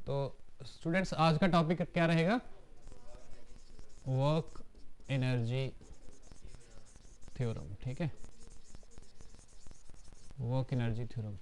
तो स्टूडेंट्स आज का टॉपिक क्या रहेगा? Work energy theorem. ठीक है, वर्क एनर्जी थ्योरम।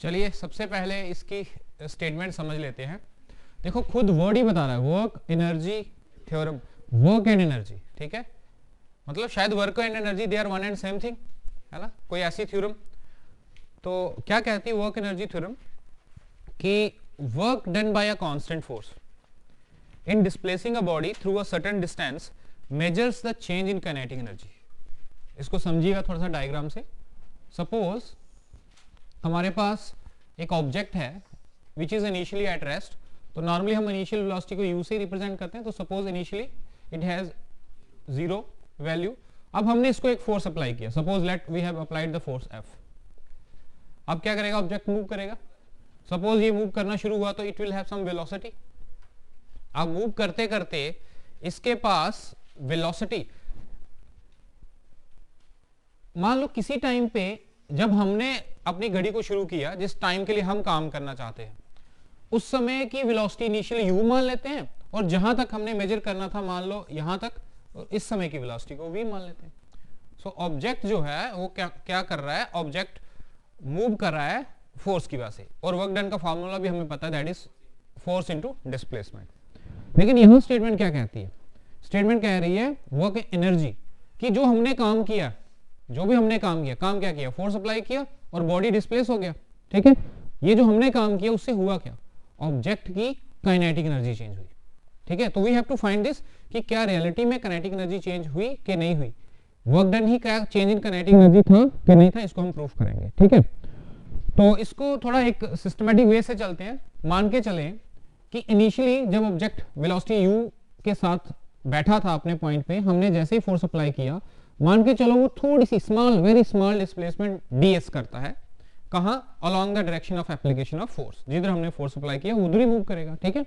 चलिए सबसे पहले इसकी स्टेटमेंट समझ लेते हैं। देखो खुद वर्ड ही बता रहा है, work energy theorem, work and energy. ठीक है, मतलब शायद work and energy they are one and same thing, है ना, कोई ऐसी थ्योरम। तो क्या कहती है वर्क एनर्जी थ्योरम कि work done by a constant force in displacing a body through a certain distance measures the change in kinetic energy. इसको समझिएगा थोड़ा सा डायग्राम से। सपोज हमारे पास एक ऑब्जेक्ट है which is initially at rest, तो नॉर्मली हम इनिशियल वेलोसिटी को यू से रिप्रेजेंट करते हैं। तो suppose initially it has 0 value. अब हमने इसको एक फोर्स अप्लाई किया, suppose let we have applied the force F। अब क्या करेगा? ऑब्जेक्ट मूव करेगा। सपोज ये मूव करना शुरू हुआ तो it will have some velocity. अब मूव करते करते इसके पास वेलोसिटी, मान लो किसी टाइम पे जब हमने अपनी घड़ी को शुरू किया, जिस टाइम के लिए हम काम करना चाहते हैं, उस समय की वेलोसिटी इनिशियली u मान लेते हैं, और जहां तक हमने मेजर करना था मान लो यहां तक, और इस समय की वेलोसिटी को v मान लेते हैं। सो ऑब्जेक्ट जो है वो क्या कर रहा है? ऑब्जेक्ट मूव कर रहा है फोर्स की वजह से, और वर्क डन का फॉर्मूला भी हमें पता है, that is force into displacement. लेकिन यहां स्टेटमेंट क्या कहती है? स्टेटमेंट कह रही है वर्क एनर्जी कि जो हमने काम किया, जो भी हमने काम किया, काम क्या किया? फोर्स अप्लाई किया और बॉडी डिस्प्लेस हो गया। ठीक है, ये जो हमने काम किया उससे हुआ क्या? ऑब्जेक्ट की काइनेटिक एनर्जी चेंज हुई। ठीक है, तो we have to find this कि क्या रियलिटी में काइनेटिक एनर्जी चेंज हुई कि नहीं हुई, वर्क डन ही क्या चेंज इन काइनेटिक एनर्जी था कि नहीं था, इसको हम प्रूफ करेंगे। ठीक है, तो इसको थोड़ा एक सिस्टमैटिक वे से चलते हैं। मान के चलें कि इनिशियली जब ऑब्जेक्ट वेलोसिटी u के साथ बैठा था अपने पॉइंट पे, हमने जैसे ही फोर्स अप्लाई किया, मान के चलो वो थोड़ी सी small, very small displacement ds करता है। कहां? Along the direction of application of force, जिधर हमने फोर्स अप्लाई किया उधर ही मूव करेगा। ठीक है,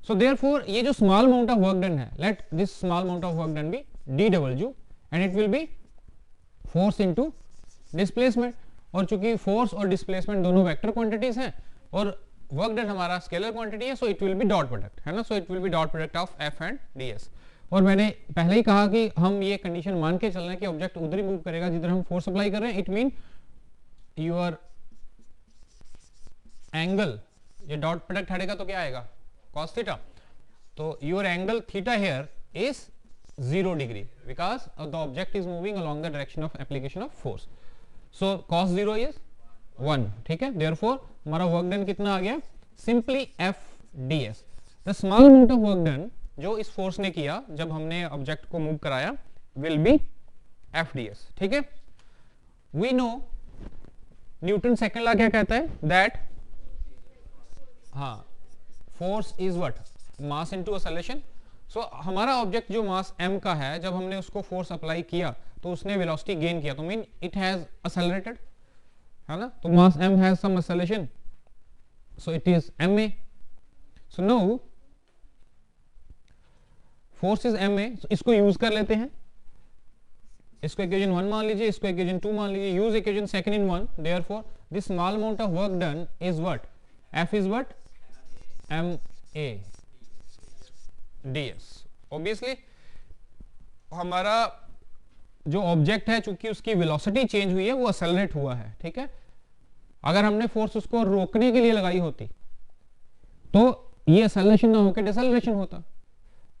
सो देयरफॉर ये जो small amount of work done है, let this small amount of work done be dw and it will be force into displacement. और चूंकि फोर्स और डिस्प्लेसमेंट दोनों वेक्टर क्वांटिटीज हैं और वर्क डन हमारा स्केलर क्वांटिटी है, सो it will B dot product, है ना। सो it will B dot product of f and ds। और मैंने पहले ही कहा कि हम ये कंडीशन मान के चल रहे हैं कि ऑब्जेक्ट उधर ही मूव करेगा जिधर हम फोर्स अप्लाई कर रहे हैं। इट मीन योर एंगल, ये डॉट प्रोडक्ट हटेगा तो क्या आएगा? cos theta. तो your angle theta here is 0 degree because the object is moving along the direction of application of force. So cos 0 is 1। ठीक है, देयरफॉर हमारा वर्क डन कितना आ गया? Simply f ds। The small amount of work done जो इस force ने किया जब हमने ऑब्जेक्ट को मूव कराया विल बी f ds। ठीक है, we know Newton second law क्या कहता है? That force is what? Mass into acceleration. So हमारा ऑब्जेक्ट जो मास m का है, जब हमने उसको फोर्स अप्लाई किया तो उसने वेलोसिटी गेन किया, तो मीन इट हैज एक्सेलरेटेड, है ना। तो mass m has some acceleration, so it is ma। So now force is ma, इसको यूज कर लेते हैं। इसको इक्वेशन 1 मान लीजिए, इसको इक्वेशन 2 मान लीजिए, use equation second in 1। Therefore this small amount of work done is what? f is what? ma ds। Obviously हमारा जो ऑब्जेक्ट है, चूंकि उसकी वेलोसिटी चेंज हुई है, वो एक्सेलरेट हुआ है। ठीक है, अगर हमने फोर्स उसको रोकने के लिए लगाई होती तो ये एक्सेलरेशन ना होकर डिसेलरेशन होता,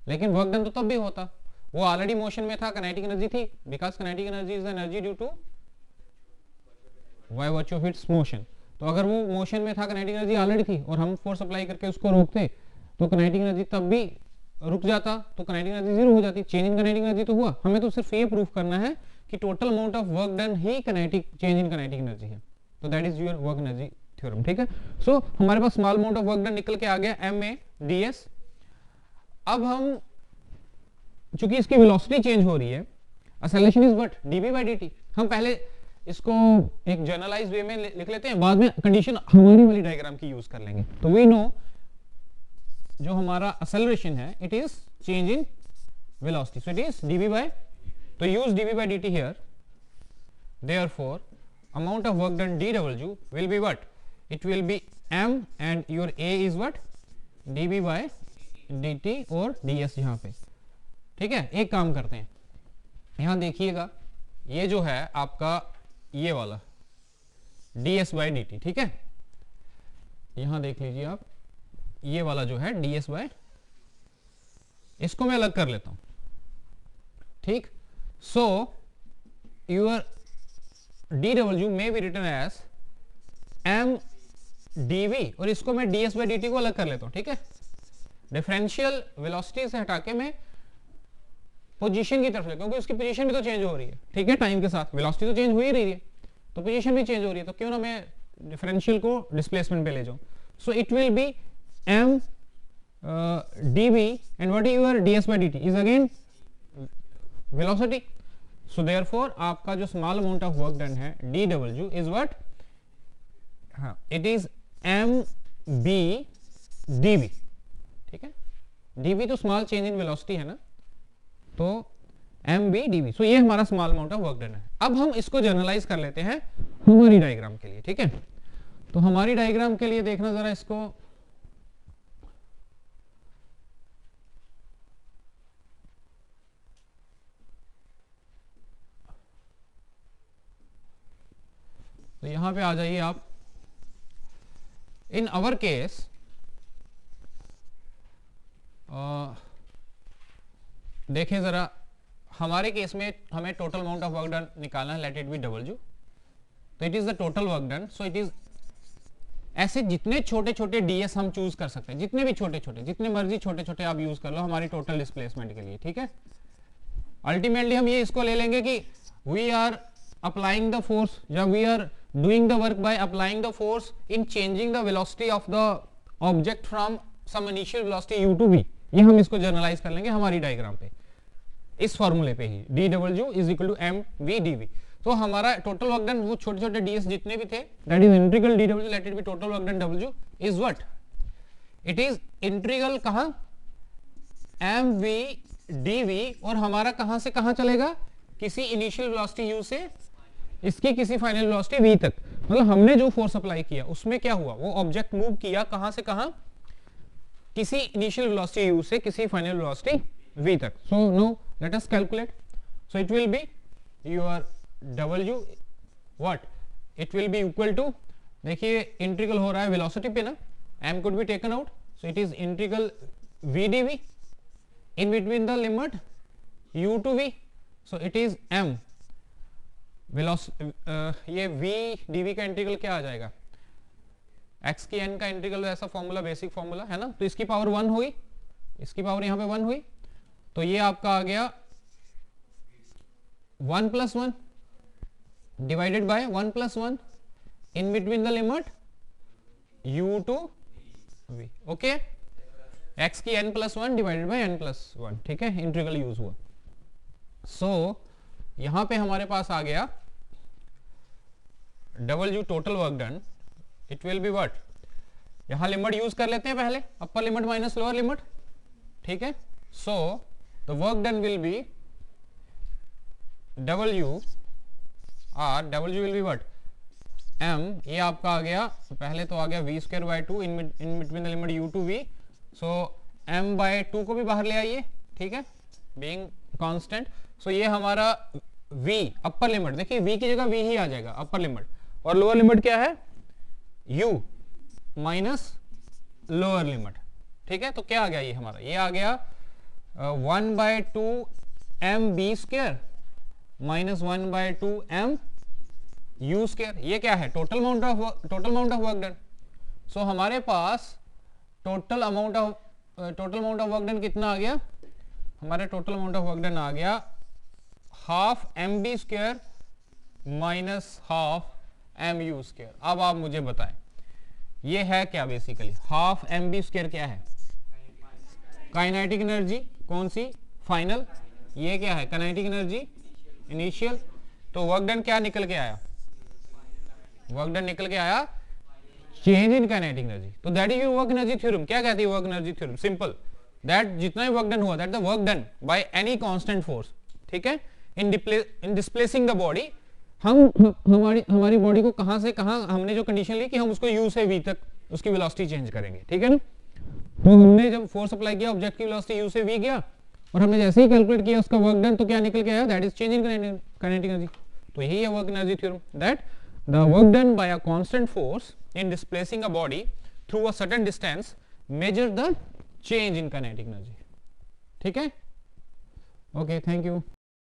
लेकिन वर्क डन तो तब भी होता। वो ऑलरेडी मोशन में था, काइनेटिक एनर्जी थी, because kinetic energy is the energy due to by virtue of its motion. तो अगर वो मोशन में था, काइनेटिक एनर्जी ऑलरेडी थी, और हम फोर्स अप्लाई करके उसको रोकते तो काइनेटिक एनर्जी तब भी रुक जाता, तो काइनेटिक एनर्जी 0 हो जाती। चेंज इन काइनेटिक एनर्जी तो हुआ, हमें तो सिर्फ ये प्रूफ करना है कि total amount of work done ही kinetic change in kinetic energy है। तो that is your work energy theorem. ठीक है, सो हमारे पास small amount of work done निकल के आ गया ma ds। अब हम चूंकि इसकी वेलोसिटी चेंज हो रही है, acceleration is what? dv by dt। हम पहले इसको एक जनरलाइज वे में लिख लेते हैं, बाद में कंडीशन हमारी वाली डायग्राम की यूज कर लेंगे। तो वी नो जो हमारा acceleration है, it is change in velocity, so it is dv by, तो use dv by dt here, therefore amount of work done dw will be what, it will be m and your a is what, dv by dt और ds यहाँ पे, ठीक है। एक काम करते हैं, यहाँ देखिएगा, ये जो है आपका ये वाला ds by dt, ठीक है, यहाँ देख लीजिए आप, ये वाला जो है ds by, इसको मैं अलग कर लेता हूं, ठीक। So your dw may be written as m dv, और इसको मैं ds by dt को अलग कर लेता हूं, ठीक है। डिफरेंशियल वेलोसिटी से हटा के मैं पोजीशन की तरफ ले, क्योंकि उसकी पोजीशन भी तो चेंज हो रही है, ठीक है, टाइम के साथ वेलोसिटी तो चेंज हो ही रही है, तो पोजीशन भी चेंज हो रही है, तो क्यों ना मैं डिफरेंशियल को डिस्प्लेसमेंट पे ले जाऊं। सो it will B m dv and what is your ds by dt is again velocity, so therefore आपका जो small amount of work done है dw is what, हाँ, it is mb dv, ठीक है, dv तो small change in velocity है ना, तो mb dv, so ये हमारा small amount of work done है। अब हम इसको जनरलाइज कर लेते हैं हमारी डायग्राम के लिए, ठीक है। तो हमारी डायग्राम के लिए देखना जरा इसको, तो यहां पे आ जाइए आप। इन अवर केस देखें जरा, हमारे केस में हमें total amount of work done निकालना है, लेट इट बी डब्ल्यू, तो it is the total work done, so it is, ऐसे जितने छोटे छोटे डीएस हम चूज कर सकते हैं, जितने भी छोटे छोटे, जितने मर्जी छोटे छोटे आप यूज कर लो हमारी टोटल डिस्प्लेसमेंट के लिए, ठीक है। अल्टीमेटली हम ये इसको ले लेंगे कि we are applying the force, या we are doing the work by applying the force in changing the velocity of the object from some initial velocity u to v, ये हम इसको जनरलाइज कर लेंगे हमारी डायग्राम पे, इस फॉर्मूले पे ही, dw is equal to mv dv। तो हमारा टोटल वर्क डन वो छोटे छोटे ds जितने भी थे, that is integral dw let it be total work done w is what, it is integral कहाँ, mv dv, और हमारा कहाँ से कहाँ चलेगा, किसी इनिशियल वेलोसिटी u से इसकी किसी फाइनल वेलोसिटी v तक, मतलब हमने जो फोर्स अप्लाई किया उसमें क्या हुआ, वो ऑब्जेक्ट मूव किया कहां से कहां, किसी इनिशियल वेलोसिटी u से किसी फाइनल वेलोसिटी v तक। So no let us calculate, so it will be your w what, it will be equal to, देखिए इंटीग्रल हो रहा है वेलोसिटी पे ना, m could be taken out, so it is integral v dv in between the limit u to v, so it is m ये v dv का integral क्या आ जाएगा, x की n का इंटीग्रल, ऐसा फॉर्मूला बेसिक फॉर्मूला है ना, तो इसकी पावर 1 हुई, इसकी पावर यहाँ पे 1 हुई, तो ये आपका आ गया 1 + 1 divided by 1 + 1 in between the limit u to v, okay, x की n + 1 डिवाइडेड बाय n + 1, ठीक है, इंटीग्रल यूज हुआ। सो यहां पे हमारे पास आ गया W total work done, it will be what, यहां लिमिट यूज कर लेते हैं पहले, upper limit minus lower limit, ठीक है। So the work done will be W will be what, m, ये आपका आ गया, पहले तो आ गया v²/2 in between the limit u to v, so m/2 को भी बाहर ले आइए, ठीक है, बीइंग कांस्टेंट। सो ये हमारा v अपर लिमिट, देखिए v की जगह v ही आ जाएगा अपर लिमिट, और लोअर लिमिट क्या है u माइनस लोअर लिमिट, ठीक है। तो क्या आ गया ये हमारा, ये आ गया 1/2 mv² माइनस 1/2 m u², ये क्या है, total amount of work done. So हमारे पास total amount of work done कितना आ गया, हमारे total amount of work done आ गया half mv² minus half mu²। अब आप मुझे बताएं ये है क्या, बेसिकली हाफ mv² क्या है, काइनेटिक एनर्जी, कौन सी, फाइनल, ये क्या है काइनेटिक एनर्जी इनिशियल। तो वर्क डन क्या निकल के आया, वर्क डन निकल के आया चेंज इन काइनेटिक एनर्जी। तो that is your work energy theorem. क्या कहती है work energy theorem? Simple, that जितना भी वर्क डन हुआ, that the work done by any constant force, ठीक है, इन डिस्प्लेसिंग द बॉडी। हम हमारी बॉडी को कहां से कहां हमने जो कंडीशन ली कि हम उसको u से v तक उसकी वेलोसिटी चेंज करेंगे, ठीक है ना। तो हमने जब फोर्स अप्लाई किया, ऑब्जेक्ट की वेलोसिटी u से v गया, और हमने जैसे ही कैलकुलेट किया उसका वर्क डन, तो क्या निकल के आया? That is change in kinetic energy. तो यही है work energy theorem, that the work done by a constant force in displacing a body through a certain distance measure the change in kinetic energy, ठीक है। Okay, thank you.